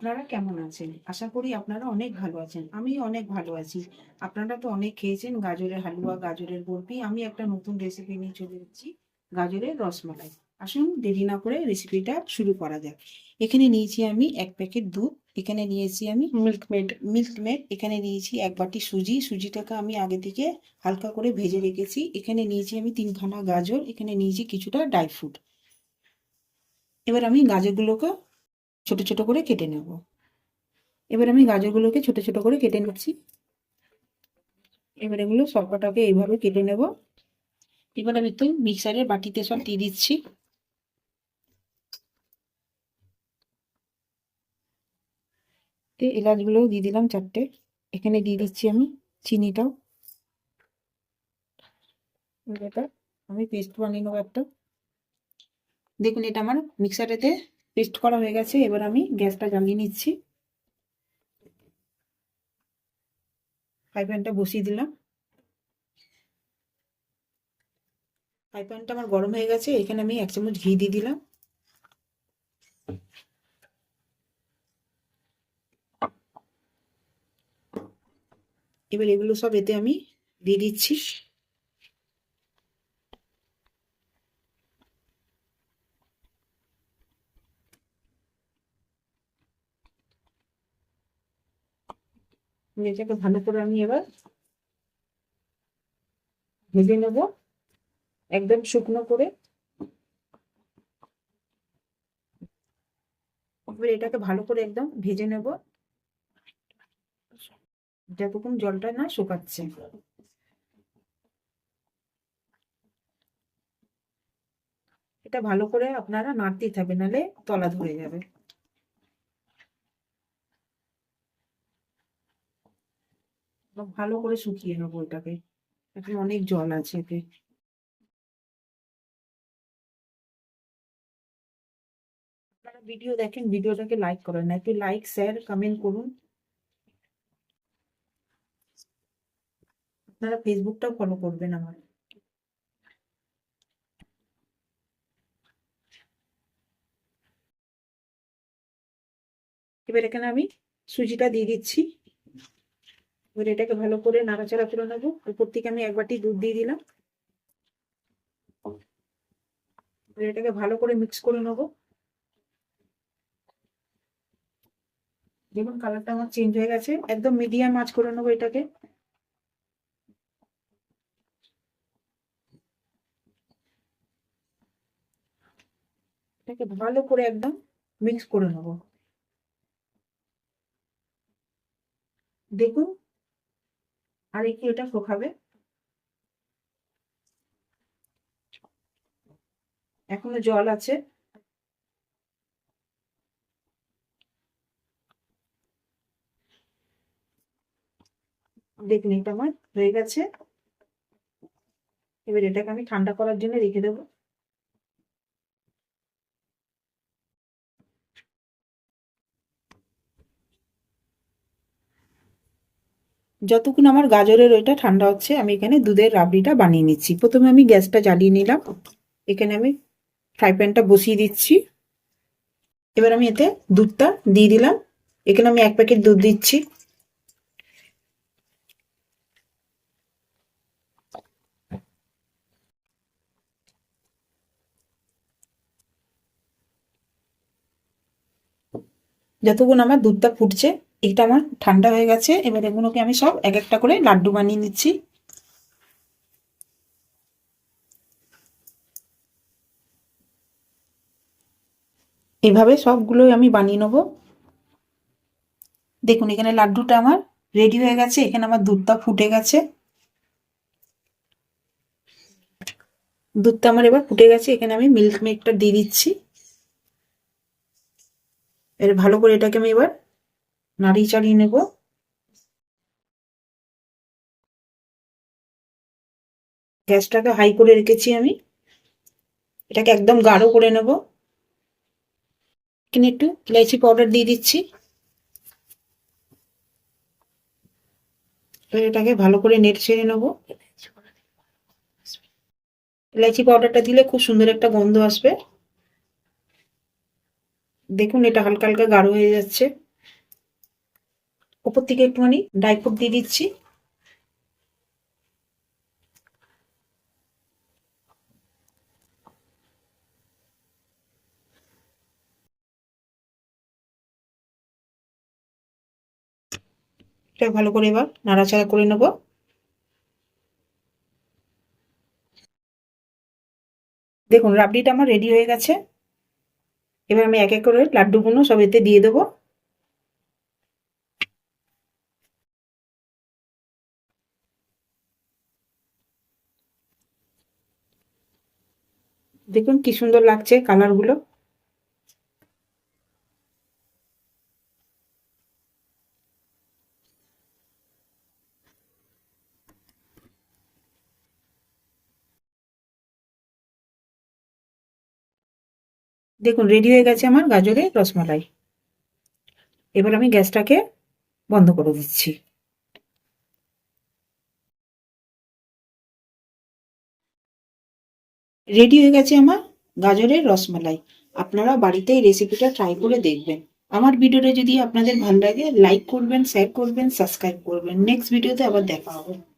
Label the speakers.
Speaker 1: আপনারা কেমন আছেন? আশা করি আপনারা অনেক ভালো আছেন। আমি অনেক ভালো আছি। আপনারা তো অনেক খেয়েছেন গাজরের হালুয়া, গাজরের বরফি। আমি একটা নতুন রেসিপি নিয়ে চলে এসেছি, গাজরের রসমালাই। আসুন দেরি না করে রেসিপিটা শুরু করা যাক। এখানে নিয়েছি আমি 1 প্যাকেট দুধ, এখানে নিয়েছি আমি মিল্কমেড, এখানে নিয়েছি 1 বাটি সুজি। সুজিটাকে আমি আগে থেকে হালকা করে ভেজে রেখেছি। এখানে নিয়েছি আমি 3 খানা গাজর, এখানে নিয়েছি কিছুটা ড্রাই ফ্রুট। এবার আমি গাজরগুলোকে ছোট ছোট করে কেটে নেব। এবার আমি গাজরগুলোকে ছোট ছোট করে কেটে নিচ্ছি। এবার এগুলো সবকটাকে এইভাবে কেটে নেব। এবার আমি তো মিক্সারের বাটিতে সব দিয়ে দিচ্ছি। এলাচগুলোও দিয়ে দিলাম 4টে। এখানে দিয়ে দিচ্ছি আমি চিনিটাও। এটা আমি পেস্ট বানিয়ে নেবো একটা। দেখুন এটা আমার মিক্সারেতে পেস্ট করা হয়ে গেছে। এবার আমি গ্যাসটা জ্বালিয়ে নিচ্ছি। ফ্রাই প্যানটা বসিয়ে দিলাম। ফ্রাই প্যানটা আমার গরম হয়ে গেছে। এখানে আমি 1 চামচ ঘি দিয়ে দিলাম। এবার এগুলো সব এতে আমি দিয়ে দিচ্ছি। এটাকে ভালো করে আমি এবার ভেজে নেব একদম শুকনো করে। এবার এটাকে ভালো করে একদম ভেজে নেব যতক্ষণ জলটা না শুকাচ্ছে। এটা ভালো করে আপনারা নাড়তেই থাকবেন, নাহলে তলা ধরে যাবে। ভালো করে শুকিয়ে নেবো এটাকে, এখন অনেক জল আছে এতে। আপনারা ভিডিও দেখেন, ভিডিওটাকে লাইক করেন না, একটু লাইক শেয়ার কমেন্ট করুন। আপনারা ফেসবুকটাও ফলো করবেন আমার। এবার এখানে আমি সুজিটা দিয়ে দিচ্ছি। এবার এটাকে ভালো করে নাড়াচাড়া করে নেবো। উপর থেকে আমি 1 বাটি দুধ দিয়ে দিলাম। এবার এটাকে ভালো করে মিক্স করে নেবো। দেখুন কালারটা আমার চেঞ্জ হয়ে গেছে। একদম মিডিয়াম আঁচ করে নেবো এটাকে। এটাকে ভালো করে একদম মিক্স করে নেবো। দেখুন আর একটু এটা শুকাবে। এখনো জল আছে। দেখুন এটা আমার হয়ে গেছে। এবার এটাকে আমি ঠান্ডা করার জন্য রেখে দেবো। যতক্ষণ আমার গাজরের ওইটা ঠান্ডা হচ্ছে, আমি এখানে দুধের রাবড়িটা বানিয়ে নিচ্ছি। প্রথমে আমি গ্যাসটা জ্বালিয়ে নিলাম। এখানে আমি ফ্রাই প্যানটা বসিয়ে দিচ্ছি। এবার আমি এতে দুধটা দিয়ে দিলাম। এখানে আমি 1 প্যাকেট দুধ দিচ্ছি। যতক্ষণ আমার দুধটা ফুটছে, এটা আমার ঠান্ডা হয়ে গেছে। এবার এগুলোকে আমি সব এক একটা করে লাড্ডু বানিয়ে নিচ্ছি। এভাবে সবগুলোই আমি বানিয়ে নেবো। দেখুন এখানে লাড্ডুটা আমার রেডি হয়ে গেছে। এখানে আমার দুধটা ফুটে গেছে। দুধটা আমার এবার ফুটে গেছে। এখানে আমি মিল্ক মেডটা দিয়ে দিচ্ছি। এর ভালো করে এটাকে আমি এবার নাড়িয়ে চাড়িয়ে নেব। গ্যাসটাকে হাই করে রেখেছি আমি। এটাকে একদম গাঢ় করে নেব। এখানে একটু ইলাইচি পাউডার দিয়ে দিচ্ছি। এবার এটাকে ভালো করে নেড়ে ছেড়ে নেব। ইলাইচি পাউডারটা দিলে খুব সুন্দর একটা গন্ধ আসবে। দেখুন এটা হালকা হালকা গাঢ় হয়ে যাচ্ছে। ওপর থেকে একটুখানি ড্রাই ফ্রুট দিয়ে দিচ্ছি। এটা ভালো করে এবার নাড়াচাড়া করে নেব। দেখুন রাবড়িটা আমার রেডি হয়ে গেছে। এবার আমি এক এক করে লাড্ডুগুলো সব এতে দিয়ে দেবো। দেখুন কি সুন্দর লাগছে কালারগুলো। দেখুন রেডি হয়ে গেছে আমার গাজরের রসমালাই। এবার আমি গ্যাসটাকে বন্ধ করে দিচ্ছি। রেডি হয়ে গেছে আমার গাজরের রসমালাই। আপনারা বাড়িতে এই রেসিপিটা ট্রাই করে দেখবেন। আমার ভিডিওটা যদি আপনাদের ভালো লাগে লাইক করবেন, শেয়ার করবেন, সাবস্ক্রাইব করবেন। নেক্সট ভিডিওতে আবার দেখা হবে।